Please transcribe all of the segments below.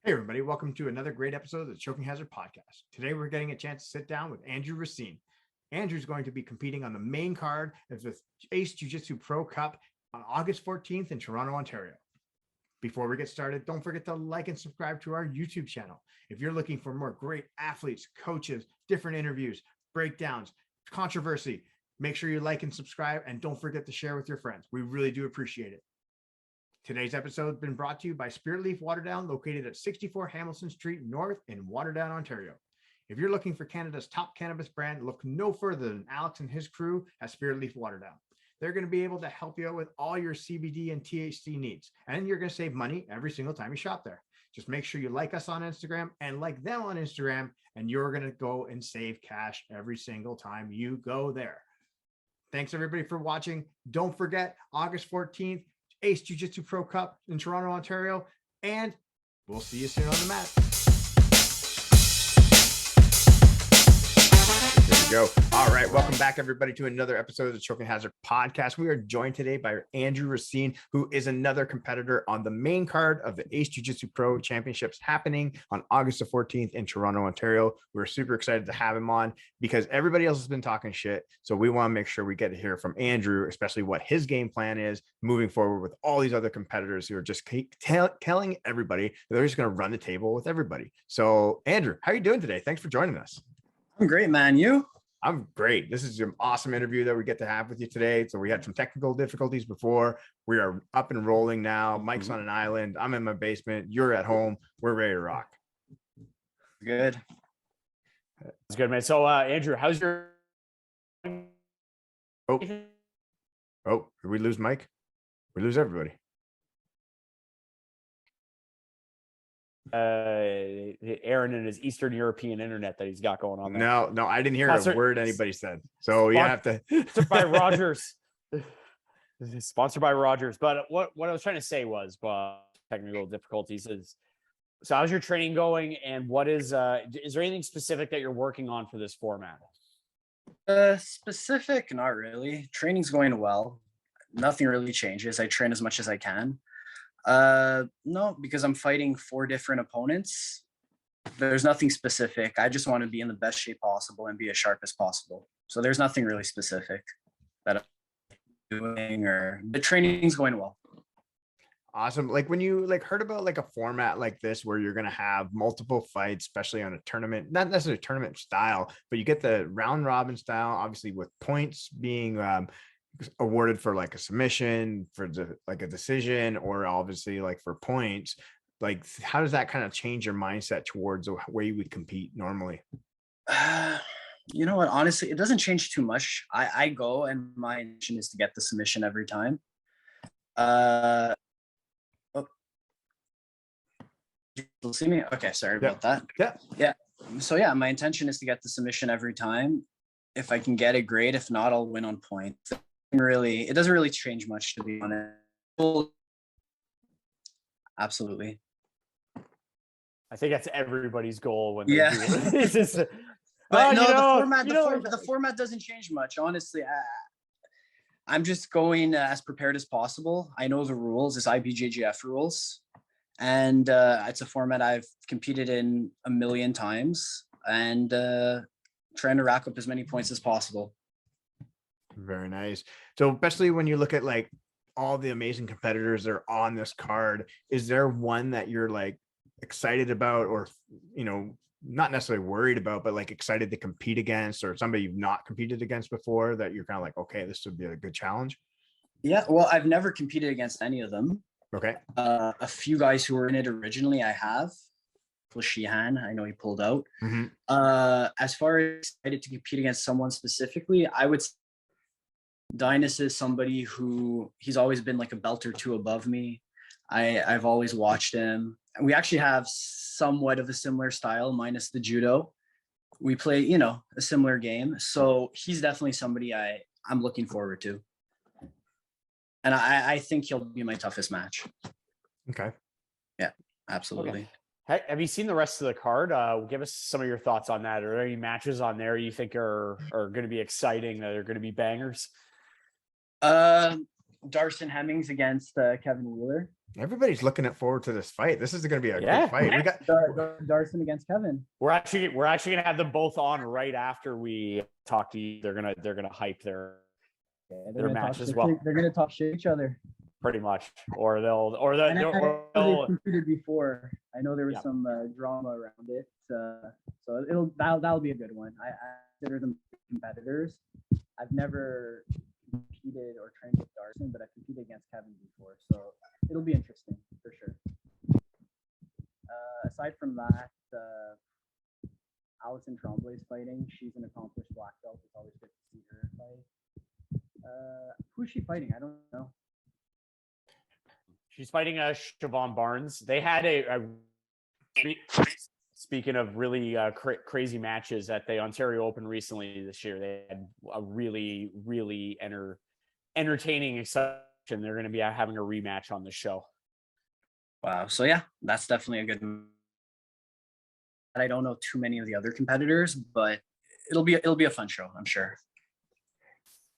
Hey, everybody, welcome to another great episode of the Choking Hazard Podcast. Today, we're getting a chance to sit down with Andrew Racine. Andrew's going to be competing on the main card of the Ace Jiu-Jitsu Pro Cup on August 14th in Toronto, Ontario. Before we get started, don't forget to like and subscribe to our YouTube channel. If you're looking for more great athletes, coaches, different interviews, breakdowns, controversy, make sure you like and subscribe, and don't forget to share with your friends. We really do appreciate it. Today's episode has been brought to you by Spirit Leaf Waterdown, located at 64 Hamilton Street North in Waterdown, Ontario. If you're looking for Canada's top cannabis brand, look no further than Alex and his crew at Spirit Leaf Waterdown. They're going to be able to help you out with all your CBD and THC needs, and you're going to save money every single time you shop there. Just make sure you like us on Instagram and like them on Instagram, and you're going to go and save cash every single time you go there. Thanks, everybody, for watching. Don't forget, August 14th, Ace Jiu-Jitsu Pro Cup in Toronto, Ontario, and we'll see you soon on the mat. There we go. All right, welcome back, everybody, to another episode of the Choking Hazard Podcast. We are joined today by Andrew Racine, who is another competitor on the main card of the Ace Jiu-Jitsu Pro Championships happening on August the 14th in Toronto, Ontario. We're super excited to have him on because everybody else has been talking shit. So we want to make sure we get to hear from Andrew, especially what his game plan is moving forward with all these other competitors who are just telling everybody that they're just going to run the table with everybody. So, Andrew, how are you doing today? Thanks for joining us. I'm great, man. You? I'm great. This is an awesome interview that we get to have with you today. So we had some technical difficulties before. We are up and rolling now. Mike's on an island. I'm in my basement. You're at home. We're ready to rock. Good. That's good, man. So, Andrew, how's your... Oh, did we lose Mike? We lose everybody. Aaron and his Eastern European internet that he's got going on there. No, I didn't hear a word anybody said. So you have to. Sponsored by Rogers. Sponsored by Rogers. But what I was trying to say was, technical difficulties is. So how's your training going, and what is there anything specific that you're working on for this format? Specific, not really. Training's going well. Nothing really changes. I train as much as I can. No, because I'm fighting 4 different opponents. There's nothing specific. I just want to be in the best shape possible and be as sharp as possible. So there's nothing really specific that I'm doing, or the training's going well. Awesome. Like when you heard about a format like this where you're going to have multiple fights, especially on a tournament, not necessarily tournament style, but you get the round robin style, obviously with points being awarded for a submission, for a decision, or obviously for points. How does that kind of change your mindset towards where you would compete normally? You know what, honestly, it doesn't change too much. I go, and my intention is to get the submission every time. You'll see me. Okay, sorry about that. Yeah. So yeah, my intention is to get the submission every time. If I can get it, great. If not, I'll win on point. Really, it doesn't really change much, to be honest. Absolutely. I think that's everybody's goal when they do it. It's just, but the format doesn't change much, honestly. I'm just going as prepared as possible. I know the rules. It's IBJJF rules, and it's a format I've competed in a million times, and trying to rack up as many points as possible. Very nice. So especially when you look at all the amazing competitors that are on this card, is there one that you're excited about, or not necessarily worried about, but excited to compete against, or somebody you've not competed against before that you're kind of okay, this would be a good challenge? Yeah, well, I've never competed against any of them. Okay. A few guys who were in it originally, I have. Sheehan, I know he pulled out. Mm-hmm. As far as excited to compete against someone specifically, I would say Dynus is somebody who he's always been a belt or 2 above me. I've always watched him. We actually have somewhat of a similar style, minus the judo. We play, a similar game. So he's definitely somebody I'm looking forward to. And I think he'll be my toughest match. Okay. Yeah, absolutely. Okay. Have you seen the rest of the card? Give us some of your thoughts on that. Are there any matches on there you think are going to be exciting, that are going to be bangers? Darson Hemmings against Kevin Wheeler. Everybody's looking forward to this fight. This is going to be a Yeah. good fight. We got Darson against Kevin. We're actually gonna have them both on right after we talk to you. They're gonna hype their match as well. They're gonna talk shit each other. Pretty much, or they'll or And the I or know they'll, they competed before. I know there was Yeah. some drama around it, so that'll be a good one. I consider them competitors. I've never competed or trained with Darson, but I competed against Kevin before, so it'll be interesting for sure. Aside from that, Allison Tremblay is fighting. She's an accomplished black belt. It's always good to see her fight. Who's she fighting? I don't know. she's fighting Siobhan Barnes. They had speaking of really crazy matches at the Ontario Open recently this year. They had a really entertaining exception. They're going to be having a rematch on the show. Wow. So yeah, that's definitely a good. I don't know too many of the other competitors, but it'll be a fun show, I'm sure.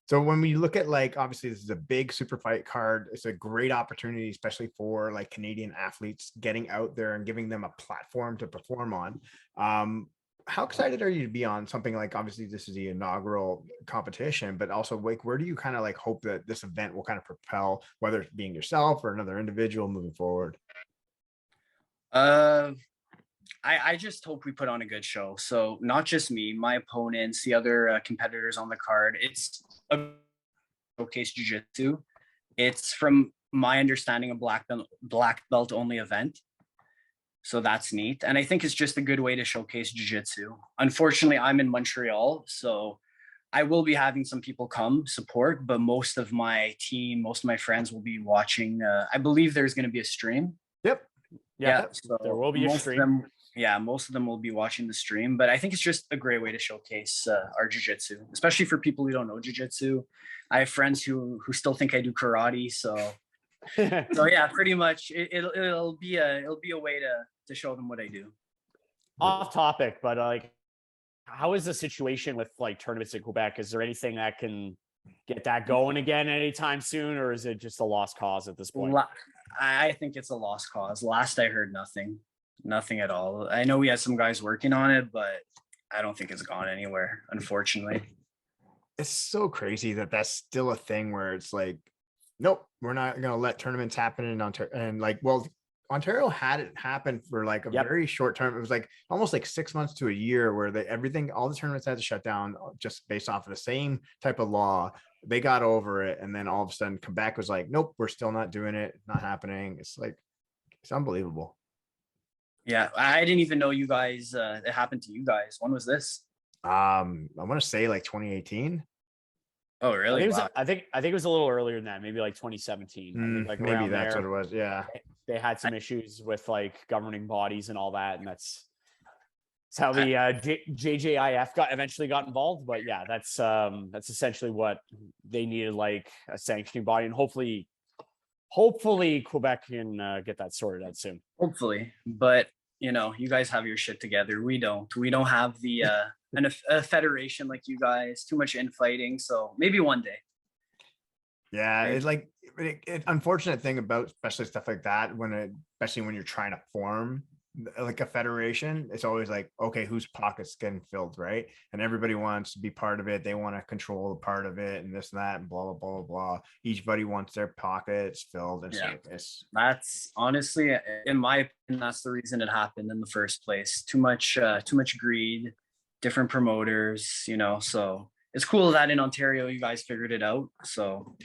So when we look at, like, obviously this is a big super fight card. It's a great opportunity, especially for like Canadian athletes getting out there and giving them a platform to perform on. How excited are you to be on something like, obviously this is the inaugural competition, but also like, where do you kind of like hope that this event will kind of propel, whether it's being yourself or another individual moving forward? I just hope we put on a good show. So not just me, my opponents, the other competitors on the card. It's a showcase jiu-jitsu. It's, from my understanding, a black belt only event. So that's neat. And I think it's just a good way to showcase jiu-jitsu. Unfortunately, I'm in Montreal, so I will be having some people come support, but most of my team, most of my friends will be watching. I believe there's going to be a stream. Yep. Yeah, so there will be a stream. Most of them will be watching the stream, but I think it's just a great way to showcase our jiu-jitsu, especially for people who don't know jiu-jitsu. I have friends who still think I do karate, so yeah, pretty much it'll be a way to show them what I do. Off topic, but like, how is the situation with like tournaments in Quebec? Is there anything that can get that going again anytime soon, or is it just a lost cause at this point? I think it's a lost cause. Last I heard, nothing at all. I know we had some guys working on it, but I don't think it's gone anywhere, unfortunately. It's so crazy that that's still a thing where it's like, nope, we're not going to let tournaments happen in Ontario. And like, well, Ontario had it happen for like a very short term. It was like almost like 6 months to a year where all the tournaments had to shut down just based off of the same type of law. They got over it. And then all of a sudden Quebec was like, nope, we're still not doing it. It's not happening. It's like, it's unbelievable. Yeah. I didn't even know you guys, it happened to you guys. When was this? I want to say like 2018. Oh, really? I think it was a little earlier than that, maybe like 2017. I think like maybe that's what it was. Yeah. They had some issues with like governing bodies and all that, and that's how the JJIF eventually got involved. But yeah, that's essentially what they needed, like a sanctioning body, and hopefully Quebec can get that sorted out soon. Hopefully, but you guys have your shit together. We don't have the a federation like you guys. Too much infighting. So maybe one day. Yeah, it's like unfortunate thing about especially stuff like that especially when you're trying to form like a federation, it's always like, okay, whose pockets getting filled, right? And everybody wants to be part of it. They want to control a part of it and this and that and blah blah blah blah. Each buddy wants their pockets filled. And that's honestly, in my opinion, that's the reason it happened in the first place. Too much greed, different promoters, so it's cool that in Ontario you guys figured it out. So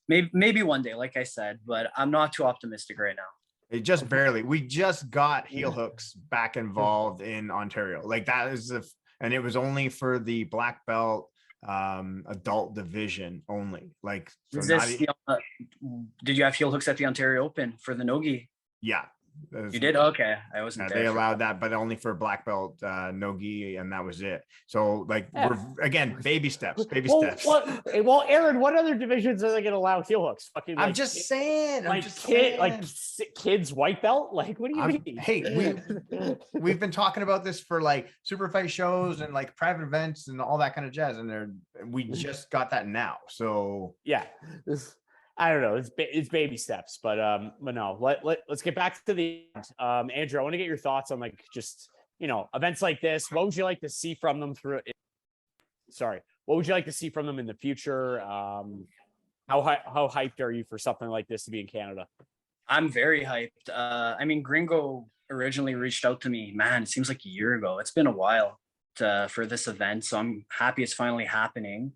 maybe one day, like I said, but I'm not too optimistic right now. It just barely. We just got heel hooks back involved in Ontario. Like that is and it was only for the black belt adult division only. Like, so did you have heel hooks at the Ontario Open for the Nogi? Yeah. You did? Okay. I wasn't there. They allowed that, but only for black belt no-gi, and that was it. So like we're again baby steps. Well, Aaron, what other divisions are they going to allow heel hooks? Fucking, I'm just saying. Like kids white belt. Like, what do you mean? Hey, we've been talking about this for like super fight shows and like private events and all that kind of jazz, and we just got that now. So yeah. I don't know. It's baby steps, but no. Let's get back to the Andrew. I want to get your thoughts on like just events like this. What would you like to see from them through? Sorry, what would you like to see from them in the future? How hyped are you for something like this to be in Canada? I'm very hyped. I mean, Gringo originally reached out to me. Man, it seems like a year ago. It's been a while for this event, so I'm happy it's finally happening.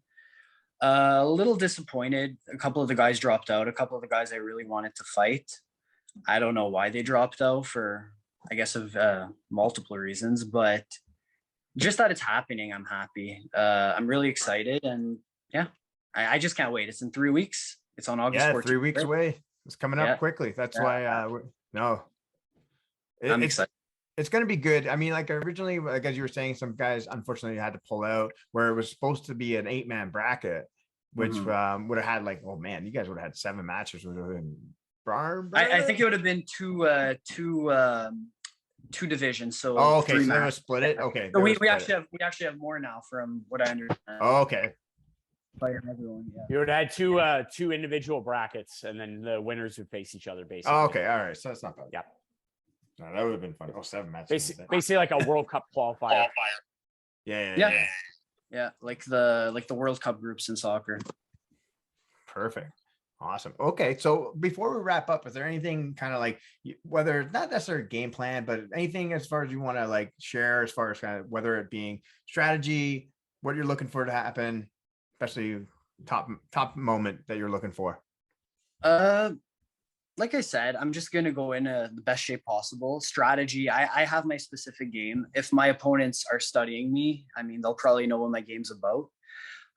A little disappointed. A couple of the guys dropped out. A couple of the guys I really wanted to fight. I don't know why they dropped out for, I guess, of multiple reasons, but just that it's happening, I'm happy. I'm really excited, and yeah, I just can't wait. It's in 3 weeks. It's on August 14th. 3 weeks away. It's coming up quickly. That's why. I'm excited. It's going to be good. I mean, like originally, like as you were saying, some guys unfortunately had to pull out where it was supposed to be an 8-man bracket, which would have had like, oh man, you guys would have had 7 matches. I think it would have been two divisions. So okay, so they would split it. Okay, so we actually have more now, from what I understand. Oh, okay. Everyone, yeah. You would have had two individual brackets, and then the winners would face each other, basically. Oh, okay, all right, so that's not bad. Yeah. No, that would have been fun. 7 matches. Basically like a World Cup qualifier. Yeah, like the World Cup groups in soccer. Perfect. Awesome. Okay, so before we wrap up, is there anything kind of like, whether it's not necessarily game plan, but anything as far as you want to like share, as far as kind of whether it being strategy, what you're looking for to happen, especially top moment that you're looking for? Like I said, I'm just going to go in the best shape possible. Strategy, I have my specific game. If my opponents are studying me, I mean, they'll probably know what my game's about.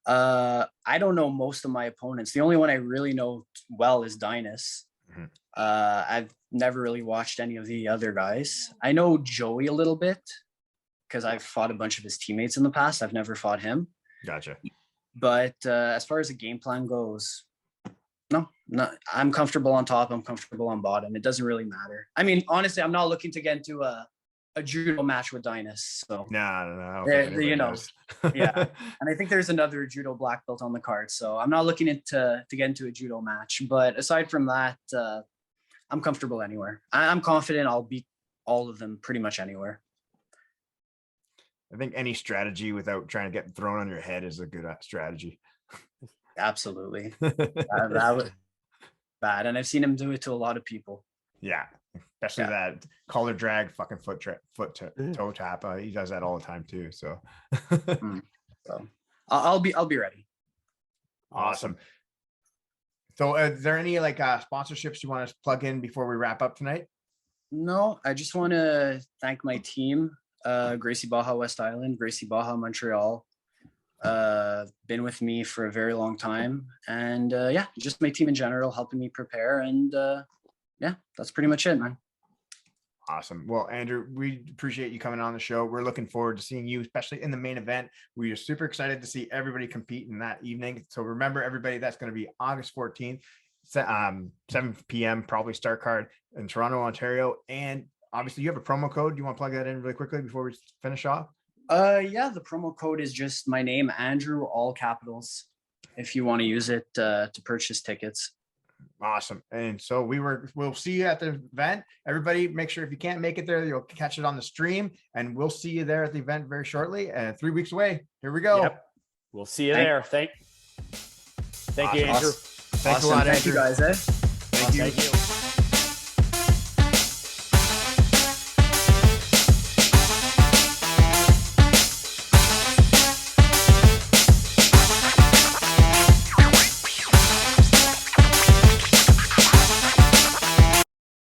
I don't know most of my opponents. The only one I really know well is Dynus. Mm-hmm. I've never really watched any of the other guys. I know Joey a little bit because I've fought a bunch of his teammates in the past. I've never fought him. Gotcha. But as far as the game plan goes, no, I'm comfortable on top. I'm comfortable on bottom. It doesn't really matter. I mean, honestly, I'm not looking to get into a judo match with Dynus. So no. Yeah. And I think there's another judo black belt on the card. So I'm not looking to get into a judo match. But aside from that, I'm comfortable anywhere. I'm confident I'll beat all of them pretty much anywhere. I think any strategy without trying to get thrown on your head is a good strategy. Absolutely. That was bad. And I've seen him do it to a lot of people. Yeah. Especially that collar drag fucking toe tap. He does that all the time too. So, so I'll be ready. Awesome. So is there any like sponsorships you want to plug in before we wrap up tonight? No, I just want to thank my team, Gracie Baja West Island, Gracie Baja Montreal. Been with me for a very long time, and just my team in general helping me prepare, and that's pretty much it, man. Awesome. Well, Andrew, we appreciate you coming on the show. We're looking forward to seeing you, especially in the main event. We are super excited to see everybody compete in that evening. So remember, everybody, that's going to be August 14th, 7 p.m. probably start card in Toronto, Ontario. And obviously, you have a promo code. Do you want to plug that in really quickly before we finish off? The promo code is just my name, Andrew, all capitals, if you want to use it to purchase tickets. Awesome. And so we'll see you at the event. Everybody, make sure if you can't make it there, you'll catch it on the stream, and we'll see you there at the event very shortly. And 3 weeks away. Here we go. Yep. We'll see you there. Thank you, Andrew. Thanks a lot, Andrew. Thank you guys. Thank you.